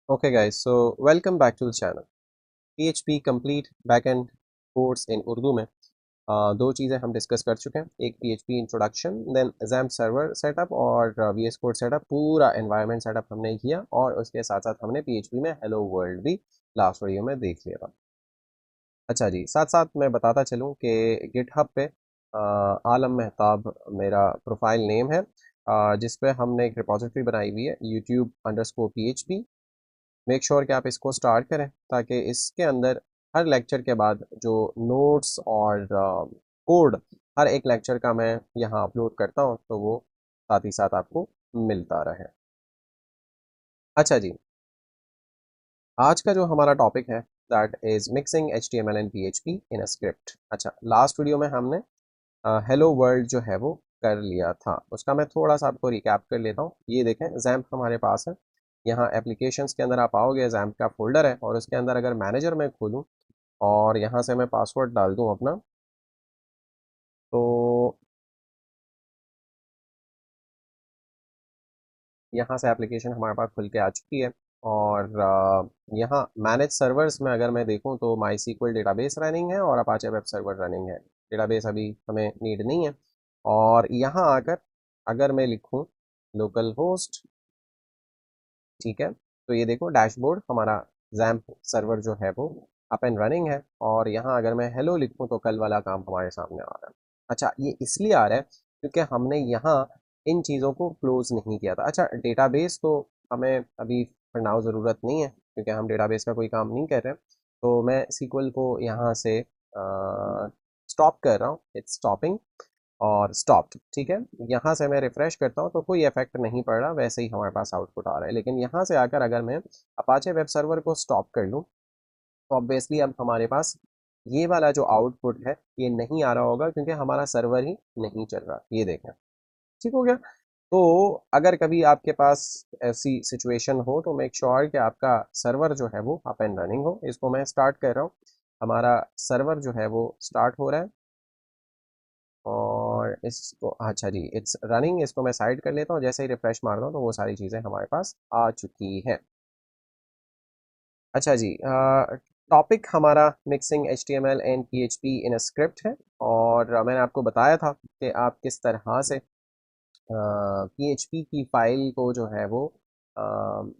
Okay guys, so welcome back to the channel. PHP complete backend course in Urdu में दो चीज़ें हम discuss कर चुके हैं। एक PHP introduction, then XAMPP server setup और VS कोड सेटअप, पूरा एनवायरनमेंट सेटअप हमने किया और उसके साथ साथ हमने PHP में हेलो वर्ल्ड भी लास्ट वीडियो में देख लिया था। अच्छा जी, साथ साथ मैं बताता चलूँ कि गिटहब पे आलम मेहताब मेरा प्रोफाइल नेम है, जिस पे हमने एक रिपोजिटरी बनाई हुई है YouTube_PHP। मेक श्योर कि आप इसको स्टार्ट करें ताकि इसके अंदर हर लेक्चर के बाद जो नोट्स और कोड हर एक लेक्चर का मैं यहाँ अपलोड करता हूँ तो वो साथ ही साथ आपको मिलता रहे। अच्छा जी, आज का जो हमारा टॉपिक है that is mixing HTML and PHP in a script. अच्छा, लास्ट वीडियो में हमने हेलो वर्ल्ड जो है वो कर लिया था, उसका मैं थोड़ा सा आपको रिकैप कर लेता हूँ। ये देखें, XAMPP हमारे पास है। यहाँ एप्लीकेशंस के अंदर आप आओगे, XAMPP का फोल्डर है और उसके अंदर अगर मैनेजर में खोलूँ और यहाँ से मैं पासवर्ड डाल दूँ अपना, तो यहाँ से एप्लीकेशन हमारे पास खुल के आ चुकी है। और यहाँ मैनेज सर्वर्स में अगर मैं देखूँ तो माई सीक्वल डेटाबेस रनिंग है और अपाचे वेब सर्वर रनिंग है। डेटाबेस अभी हमें नीड नहीं है। और यहाँ आकर अगर मैं लिखूँ लोकल होस्ट, ठीक है, तो ये देखो डैशबोर्ड हमारा XAMPP सर्वर जो है वो अप एंड रनिंग है। और यहाँ अगर मैं हेलो लिखूँ तो कल वाला काम हमारे सामने आ रहा है। अच्छा, ये इसलिए आ रहा है क्योंकि हमने यहाँ इन चीज़ों को क्लोज नहीं किया था। अच्छा, डेटाबेस तो हमें अभी फॉर नाउ ज़रूरत नहीं है क्योंकि हम डेटाबेस का कोई काम नहीं कर रहे हैं। तो मैं सीक्वल को यहाँ से स्टॉप कर रहा हूँ, इट्स स्टॉपिंग और स्टॉप्ड, ठीक है। यहाँ से मैं रिफ्रेश करता हूँ तो कोई इफेक्ट नहीं पड़ रहा, वैसे ही हमारे पास आउटपुट आ रहा है। लेकिन यहाँ से आकर अगर मैं अपाचे वेब सर्वर को स्टॉप कर लूँ तो ऑब्वियसली अब हमारे पास ये वाला जो आउटपुट है ये नहीं आ रहा होगा क्योंकि हमारा सर्वर ही नहीं चल रहा। ये देखें, ठीक हो गया। तो अगर कभी आपके पास ऐसी सिचुएशन हो तो मेक श्योर कि आपका सर्वर जो है वो अप एंड रनिंग हो। इसको मैं स्टार्ट कर रहा हूँ, हमारा सर्वर जो है वो स्टार्ट हो रहा है। और इसको, अच्छा जी, इट्स रनिंग, इसको मैं साइड कर लेता हूँ। जैसे ही रिफ्रेश मारता हूँ तो वो सारी चीज़ें हमारे पास आ चुकी हैं। अच्छा जी, टॉपिक हमारा mixing HTML and PHP in a script है। और मैंने आपको बताया था कि आप किस तरह से PHP की फाइल को जो है वो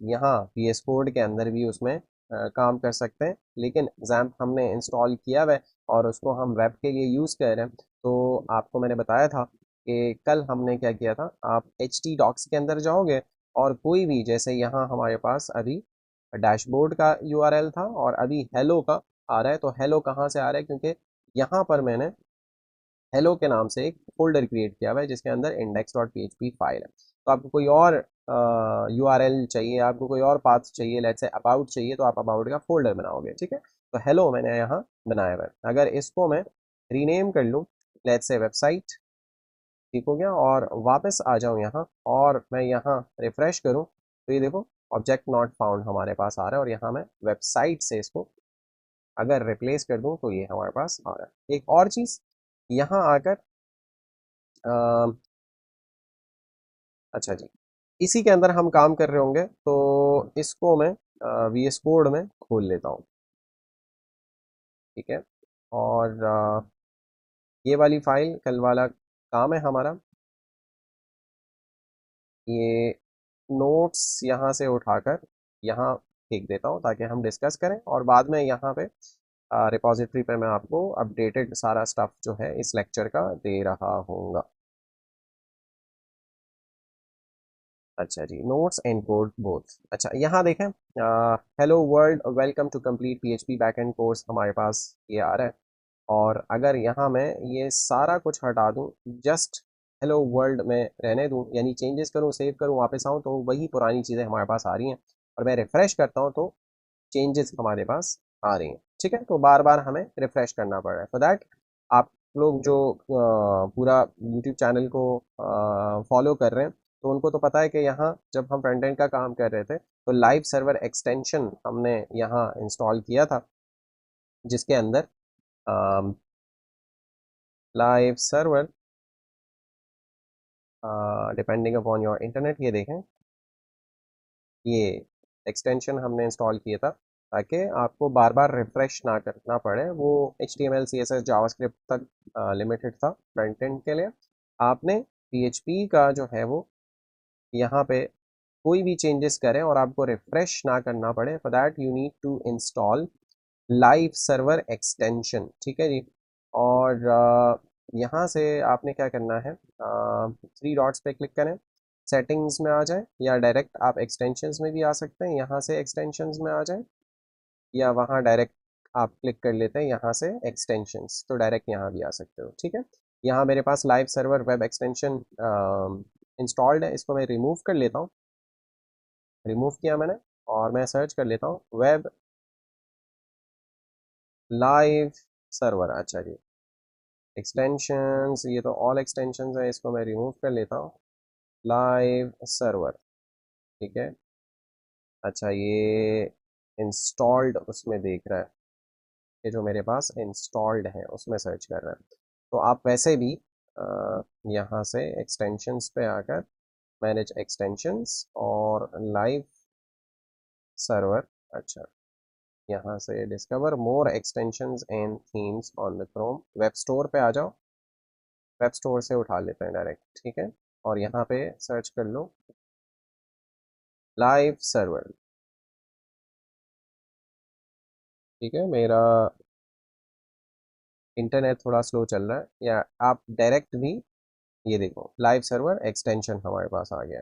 यहाँ VS कोड के अंदर भी उसमें काम कर सकते हैं। लेकिन XAMPP हमने इंस्टॉल किया हुआ है और उसको हम वेब के लिए यूज़ कर रहे हैं। तो आपको मैंने बताया था कि कल हमने क्या किया था, आप HT डॉक्स के अंदर जाओगे और कोई भी, जैसे यहाँ हमारे पास अभी डैशबोर्ड का URL था और अभी हेलो का आ रहा है। तो हेलो कहाँ से आ रहा है, क्योंकि यहाँ पर मैंने हेलो के नाम से एक फोल्डर क्रिएट किया हुआ है जिसके अंदर index.php फाइल है। तो आपको कोई और URL चाहिए, आपको कोई और पाथ चाहिए, लेट्स से अबाउट चाहिए, तो आप अबाउट का फोल्डर बनाओगे, ठीक है। तो हेलो मैंने यहाँ बनाया हुआ है। अगर इसको मैं रीनेम कर लूँ, लेट्स से वेबसाइट, ठीक हो गया, और वापस आ जाऊँ यहाँ और मैं यहाँ रिफ्रेश करूँ तो ये देखो ऑब्जेक्ट नॉट फाउंड हमारे पास आ रहा है। और यहाँ मैं वेबसाइट से इसको अगर रिप्लेस कर दूँ तो ये हमारे पास आ रहा है। एक और चीज़, यहाँ आकर अच्छा जी, इसी के अंदर हम काम कर रहे होंगे तो इसको मैं VS कोड में खोल लेता हूँ, ठीक है। और ये वाली फाइल कल वाला काम है हमारा। ये नोट्स यहाँ से उठाकर यहाँ फेंक देता हूँ ताकि हम डिस्कस करें और बाद में यहाँ पे रिपॉजिटरी पे मैं आपको अपडेटेड सारा स्टफ जो है इस लेक्चर का दे रहा हूँगा। अच्छा जी, नोट्स एंड कोड बोथ। अच्छा, यहाँ देखें, hello world welcome to complete PHP backend course हमारे पास ये आ रहा है। और अगर यहाँ मैं ये सारा कुछ हटा दूँ, जस्ट हेलो वर्ल्ड में रहने दूँ, यानी चेंजेस करूँ, सेव करूँ, वापस आऊँ, तो वही पुरानी चीज़ें हमारे पास आ रही हैं। और मैं रिफ़्रेश करता हूँ तो चेंजेस हमारे पास आ रही हैं, ठीक है। तो बार बार हमें रिफ़्रेश करना पड़ रहा है। फॉर दैट आप लोग जो पूरा यूट्यूब चैनल को फॉलो कर रहे हैं तो उनको तो पता है कि यहाँ जब हम फ्रंट एंड का काम कर रहे थे तो लाइव सर्वर एक्सटेंशन हमने यहाँ इंस्टॉल किया था, जिसके अंदर live server depending upon your internet, ये देखें, ये एक्सटेंशन हमने इंस्टॉल किया था ताकि आपको बार बार रिफ्रेश ना करना पड़े। वो HTML CSS जावास्क्रिप्ट तक लिमिटेड था फ्रंट एंड के लिए। आपने PHP का जो है वो यहाँ पे कोई भी चेंजेस करें और आपको रिफ्रेश ना करना पड़े, for that you need to install live server extension. ठीक है जी। और यहाँ से आपने क्या करना है, थ्री डॉट्स पे क्लिक करें, सेटिंग्स में आ जाए, या डायरेक्ट आप एक्सटेंशंस में भी आ सकते हैं, यहाँ से एक्सटेंशंस में आ जाए, या वहाँ डायरेक्ट आप क्लिक कर लेते हैं यहाँ से एक्सटेंशंस, तो डायरेक्ट यहाँ भी आ सकते हो। ठीक है। यहाँ मेरे पास live server web extension installed है, इसको मैं रिमूव कर लेता हूँ। रिमूव किया मैंने और मैं सर्च कर लेता हूँ वेब लाइव सर्वर। अच्छा जी, एक्सटेंशंस, ये तो ऑल एक्सटेंशंस है, इसको मैं रिमूव कर लेता हूँ। लाइव सर्वर, ठीक है। अच्छा, ये इंस्टॉल्ड उसमें देख रहा है, ये जो मेरे पास इंस्टॉल्ड है उसमें सर्च कर रहा है। तो आप वैसे भी यहाँ से एक्सटेंशंस पे आकर मैनेज एक्सटेंशंस और लाइव सर्वर, अच्छा, यहाँ से discover more extensions and themes on the Chrome, web store पे आ जाओ, वेब स्टोर से उठा लेते हैं डायरेक्ट। ठीक है। और यहाँ पे सर्च कर लो लाइव सर्वर। ठीक है, मेरा इंटरनेट थोड़ा स्लो चल रहा है, या आप डायरेक्ट भी, ये देखो लाइव सर्वर एक्सटेंशन हमारे पास आ गया,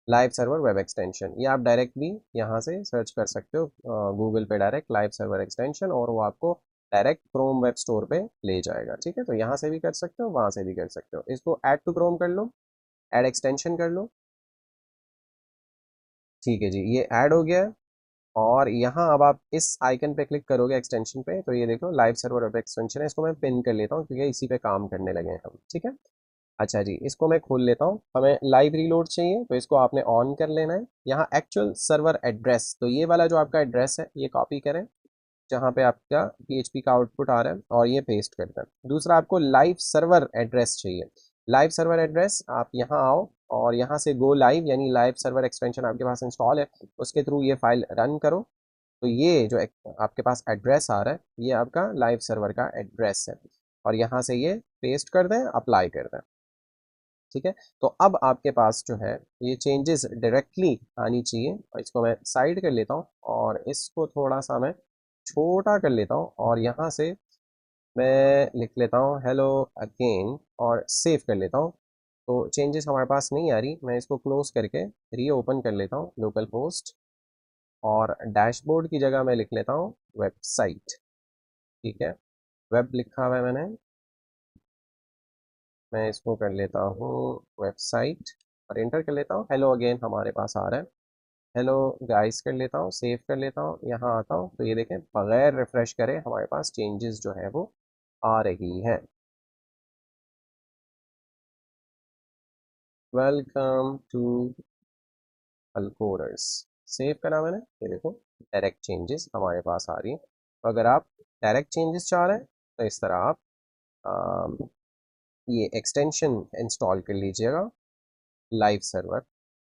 लाइव सर्वर वेब एक्सटेंशन। ये आप डायरेक्ट भी यहाँ से सर्च कर सकते हो गूगल पे डायरेक्ट लाइव सर्वर एक्सटेंशन, और वो आपको डायरेक्ट क्रोम वेब स्टोर पे ले जाएगा। ठीक है, तो यहाँ से भी कर सकते हो, वहाँ से भी कर सकते हो। इसको ऐड टू क्रोम कर लो, ऐड एक्सटेंशन कर लो। ठीक है जी, ये ऐड हो गया है। और यहाँ अब आप इस आइकन पे क्लिक करोगे एक्सटेंशन पे, तो ये देखो लाइव सर्वर वेब एक्सटेंशन है। इसको मैं पिन कर लेता हूँ क्योंकि इसी पे काम करने लगे हैं हम। ठीक है। अच्छा जी, इसको मैं खोल लेता हूँ। हमें लाइव रीलोड चाहिए तो इसको आपने ऑन कर लेना है। यहाँ एक्चुअल सर्वर एड्रेस, तो ये वाला जो आपका एड्रेस है ये कॉपी करें जहाँ पे आपका PHP का आउटपुट आ रहा है, और ये पेस्ट कर दें। दूसरा, आपको लाइव सर्वर एड्रेस चाहिए। लाइव सर्वर एड्रेस, आप यहाँ आओ और यहाँ से गो लाइव, यानी लाइव सर्वर एक्सटेंशन आपके पास इंस्टॉल है, उसके थ्रू ये फाइल रन करो। तो ये जो आपके पास एड्रेस आ रहा है ये आपका लाइव सर्वर का एड्रेस है, और यहाँ से ये पेस्ट कर दें, अप्लाई कर दें। ठीक है। तो अब आपके पास जो है ये चेंजेस डायरेक्टली आनी चाहिए, और इसको मैं साइड कर लेता हूँ और इसको थोड़ा सा मैं छोटा कर लेता हूँ, और यहाँ से मैं लिख लेता हूँ हेलो अगेन और सेव कर लेता हूँ। तो चेंजेस हमारे पास नहीं आ रही, मैं इसको क्लोज करके रीओपन कर लेता हूँ लोकल होस्ट, और डैशबोर्ड की जगह मैं लिख लेता हूँ वेबसाइट। ठीक है, वेब लिखा हुआ है मैंने, मैं इसको कर लेता हूँ वेबसाइट, और एंटर कर लेता हूँ। हेलो अगेन हमारे पास आ रहा है, हेलो गाइस कर लेता हूँ, सेव कर लेता हूँ, यहाँ आता हूँ तो ये देखें बगैर रिफ्रेश करे हमारे पास चेंजेस जो है वो आ रही है। वेलकम टू अल्कोरस, सेव करा मैंने, ये देखो डायरेक्ट चेंजेस हमारे पास आ रही है। तो अगर आप डायरेक्ट चेंजेस चाह रहे हैं तो इस तरह आप ये एक्सटेंशन इंस्टॉल कर लीजिएगा, live server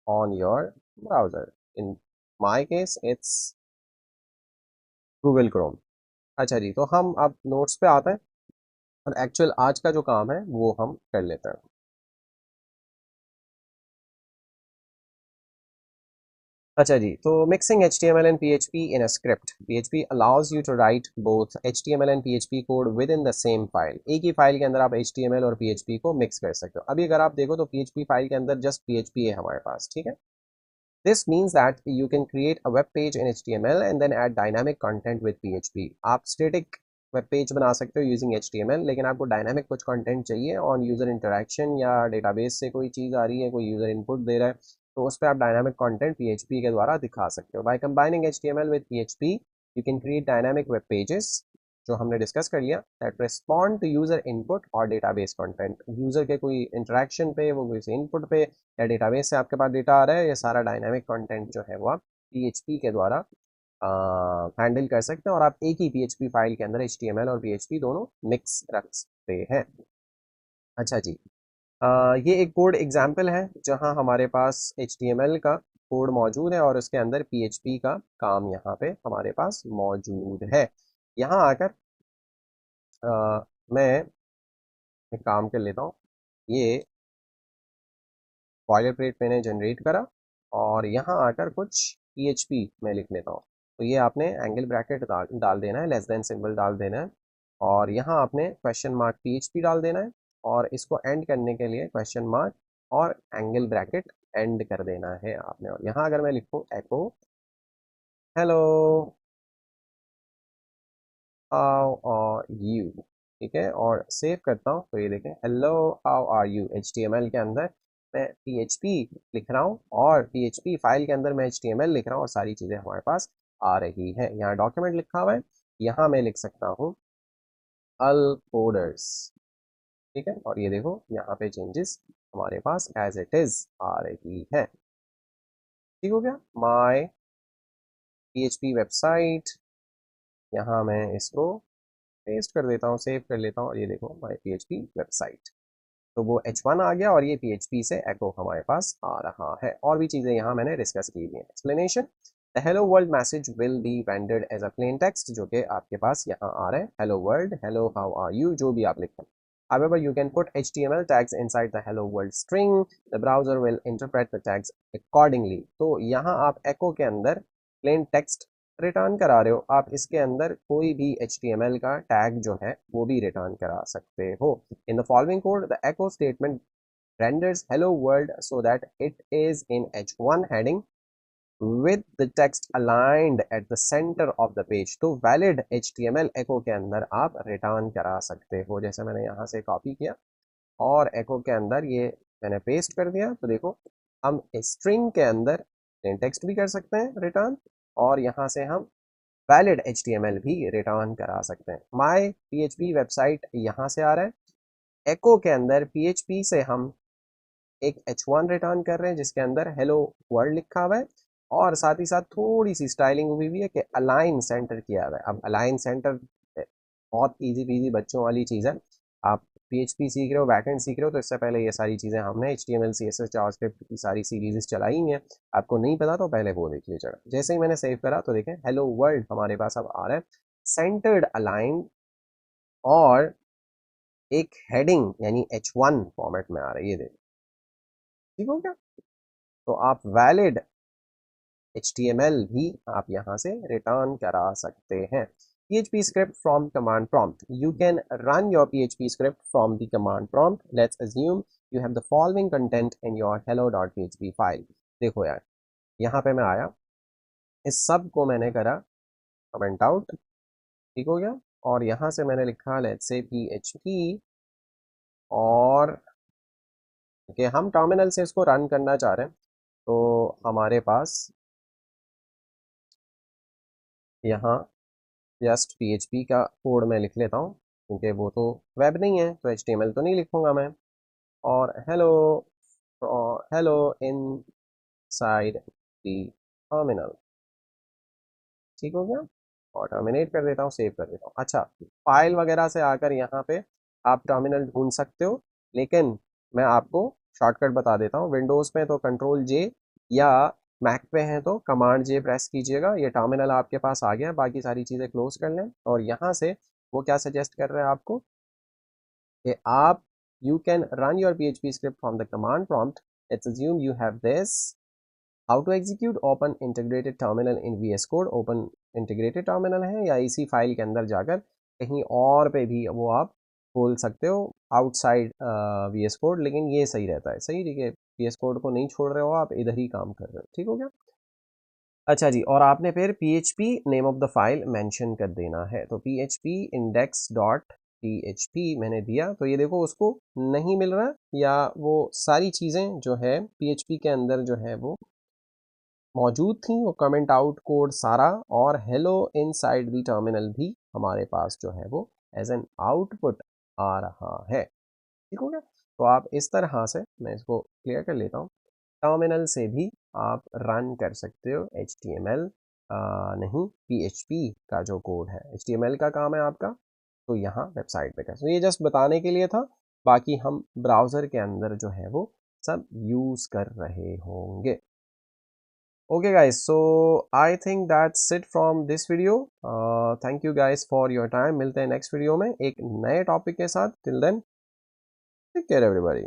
on your browser. In my case it's Google Chrome. अच्छा जी, तो हम अब नोट्स पे आते हैं और एक्चुअल आज का जो काम है वो हम कर लेते हैं। अच्छा जी, तो mixing HTML and PHP in a script. PHP allows you to write both HTML and PHP code within the same file. एक ही फाइल के अंदर आप HTML और PHP को मिक्स कर सकते हो। अभी अगर आप देखो तो PHP फाइल के अंदर जस्ट PHP है हमारे पास। ठीक है। This means that you can create a web page in HTML and then add dynamic content with PHP. आप static वेब पेज बना सकते हो यूजिंग HTML, लेकिन आपको डायनामिक कुछ कंटेंट चाहिए ऑन यूज़र इंटरेक्शन, या डेटाबेस से कोई चीज़ आ रही है, कोई यूज़र इनपुट दे रहा है, तो उस पर आप डायनामिक कंटेंट PHP के द्वारा दिखा सकते हो। By combining HTML with PHP you can create dynamic web pages, जो हमने डिस्कस कर लिया, that respond to user input और डेटाबेस कंटेंट। यूज़र के कोई इंटरेक्शन पे, वो किसी इनपुट पे, या डेटाबेस से आपके पास डेटा आ रहा है, ये सारा डायनामिक कंटेंट जो है वो आप PHP के द्वारा हैंडल कर सकते हैं, और आप एक ही PHP फाइल के अंदर HTML और PHP दोनों मिक्स रख सकते हैं। अच्छा जी, ये एक कोड एग्जाम्पल है जहां हमारे पास HTML का कोड मौजूद है और उसके अंदर PHP का काम यहाँ पे हमारे पास मौजूद है। यहाँ आकर मैं एक काम कर लेता हूँ, ये बॉयलर प्लेट मैंने जनरेट करा और यहाँ आकर कुछ PHP में लिख लेता हूँ। तो ये आपने एंगल ब्रैकेट डाल देना है, लेस देन सिंबल डाल देना है और यहाँ आपने क्वेश्चन मार्क PHP डाल देना है और इसको एंड करने के लिए क्वेश्चन मार्क और एंगल ब्रैकेट एंड कर देना है आपने। और यहाँ अगर मैं लिखूँ echo hello how are you, ठीक है, और सेव करता हूँ तो ये देखें hello how are you HTML के अंदर मैं PHP लिख रहा हूँ और PHP फाइल के अंदर मैं HTML लिख रहा हूँ और सारी चीज़ें हमारे पास आ रही है। यहाँ डॉक्यूमेंट लिखा हुआ है, यहाँ मैं लिख सकता हूँ अल कोडर्स, ठीक है, और ये देखो यहाँ पे चेंजेस हमारे पास एज इट इज आ रही है। ठीक हो गया, माय PHP वेबसाइट, यहाँ मैं इसको पेस्ट कर देता हूँ, सेव कर लेता हूँ और ये देखो माय PHP वेबसाइट। तो वो H1 आ गया और ये PHP से एको हमारे पास आ रहा है। और भी चीज़ें यहाँ मैंने डिस्कस की हुई हैं। Explanation, the hello world message will be rendered as a plain text, जो कि आपके पास यहाँ आ रहा है hello world, hello how are you, जो भी आप लिखें। However, you can put HTML tags inside the hello world string. The browser will interpret the tags accordingly. तो यहाँ आप echo के अंदर plain text रिटर्न करा रहे हो, आप इसके अंदर कोई भी HTML का टैग जो है वो भी रिटर्न करा सकते हो। In the following code, the echo statement renders hello world so that it is in H1 heading with the text aligned at the center of the page। तो valid HTML echo के अंदर आप return करा सकते हो। जैसे मैंने यहाँ से कॉपी किया और echo के अंदर ये मैंने पेस्ट कर दिया, तो देखो हम स्ट्रिंग के अंदर टेक्स्ट भी कर सकते हैं रिटर्न और यहाँ से हम वैलिड HTML भी रिटर्न करा सकते हैं। माय PHP वेबसाइट यहाँ से आ रहा है, एको के अंदर PHP से हम एक H1 रिटर्न कर रहे हैं जिसके अंदर हेलो वर्ल्ड लिखा हुआ है और साथ ही साथ थोड़ी सी स्टाइलिंग हुई हुई है कि अलाइन सेंटर किया हुआ है। अब अलाइन सेंटर बहुत इजी पीजी बच्चों वाली चीज़ है। आप PHP सीख रहे हो, बैकएंड सीख रहे हो, तो इससे पहले ये सारी चीज़ें हमने HTML CSS जावास्क्रिप्ट की सारी सीरीज चलाई हुई हैं। आपको नहीं पता तो पहले वो देख लीजिएगा। जैसे ही मैंने सेव करा तो देखें हेलो वर्ल्ड हमारे पास अब आ रहा है सेंटर्ड अलाइन और एक हेडिंग यानी H1 फॉर्मेट में आ रहा है, ये देखो। ठीक हो गया, तो आप वैलिड HTML भी आप यहाँ से रिटर्न करा सकते हैं। PHP script from command prompt. You can run your PHP script from the command prompt. Let's assume you have the following content in your hello.php file. देखो यार, यहाँ पे मैं आया, इस सब को मैंने करा कमेंट आउट, ठीक हो गया, और यहाँ से मैंने लिखा लेट्स से PHP और कि हम टर्मिनल से इसको रन करना चाह रहे हैं, तो हमारे पास यहाँ जस्ट PHP का कोड मैं लिख लेता हूँ क्योंकि वो तो वेब नहीं है तो HTML तो नहीं लिखूंगा मैं। और हेलो हेलो इन साइड दी टर्मिनल, ठीक हो गया, और टर्मिनेट कर देता हूँ, सेव कर देता हूँ। अच्छा, फाइल वगैरह से आकर यहाँ पे आप टर्मिनल ढूंढ सकते हो, लेकिन मैं आपको शॉर्टकट बता देता हूँ। विंडोज़ पे तो कंट्रोल जे या मैक पे है तो कमांड जे प्रेस कीजिएगा, ये टर्मिनल आपके पास आ गया। बाकी सारी चीज़ें क्लोज कर लें और यहाँ से वो क्या सजेस्ट कर रहे हैं आपको कि आप you can run your PHP script from the command prompt. Let's assume you have this how to execute open integrated terminal in VS code. Open integrated terminal है या इसी फाइल के अंदर जाकर कहीं और पे भी वो आप खोल सकते हो आउटसाइड VS कोड, लेकिन ये सही रहता है। सही, ठीक है, VS कोड को नहीं छोड़ रहे हो, आप इधर ही काम कर रहे हो। ठीक हो गया। अच्छा जी, और आपने फिर PHP name of the file mention कर देना है, तो PHP index.php मैंने दिया, तो ये देखो उसको नहीं मिल रहा या वो सारी चीज़ें जो है PHP के अंदर जो है वो मौजूद थी, वो कमेंट आउट कोड सारा और हेलो इनसाइड द टर्मिनल भी हमारे पास जो है वो एज एन आउटपुट आ रहा है। ठीक हो गया, तो आप इस तरह से, मैं इसको क्लियर कर लेता हूँ, टर्मिनल से भी आप रन कर सकते हो HTML, नहीं PHP का जो कोड है, HTML का काम है आपका, तो यहाँ वेबसाइट पे कर। तो ये जस्ट बताने के लिए था, बाकी हम ब्राउज़र के अंदर जो है वो सब यूज़ कर रहे होंगे। Okay guys, so I think that's it from this video. Thank you guys for your time. मिलते हैं नेक्स्ट वीडियो में एक नए टॉपिक के साथ। Till then, take care everybody.